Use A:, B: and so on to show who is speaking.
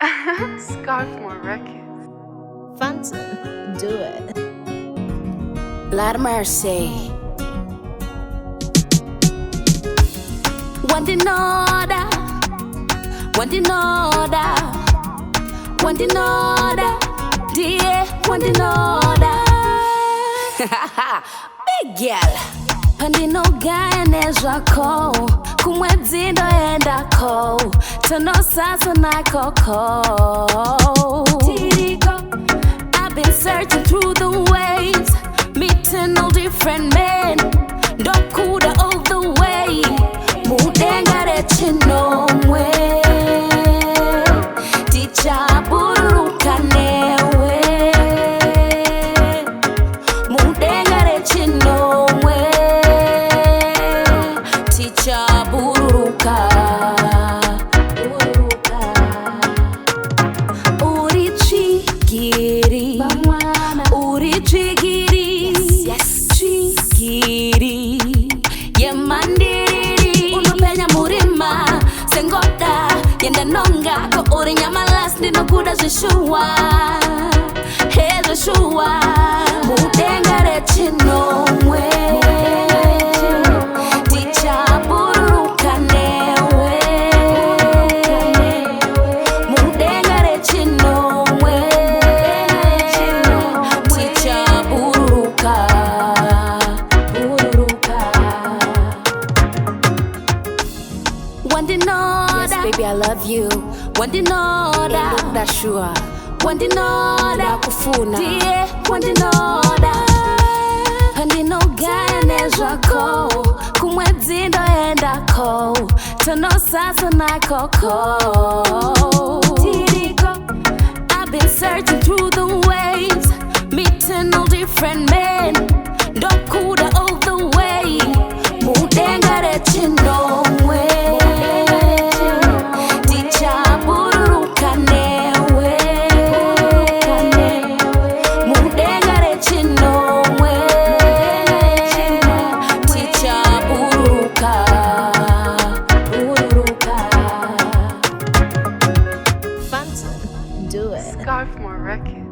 A: Scarfmore Records.
B: Phantom, do it.
C: Lord of mercy. One in order, one in order, one in order, dear, one in order. Big girl. Pandino gaenezwako kumwezi ndo endako tono sasa nakoko Tiriko. I've been searching through the waves, meeting all different men. Dokuda all the way, mudengare chinomwe tichaburuka newe mudengare chinomwe tichaburuka uri chigiri uri chigiri chigiri yemandiri unopenya murima sengoda yenda nonga ko uri nyamalas ndinokuda zishua hezishua mudengare chinomwe tichaburuka newe mudengare chinomwe tichaburuka One in order, yes, baby, I love you. One in order, that's sure. One in order, kufuna. Dear, one in order. Pandino gaenezwako kumwezi ndo endako tono sasa nakoko Tiriko. I've been searching through the waves, meeting all different men. Dokuda all the way, mudengare chinomwe tichaburuka newe mudengare chinomwe tichaburuka
B: Phantom, do it.
A: Scarfmore Records.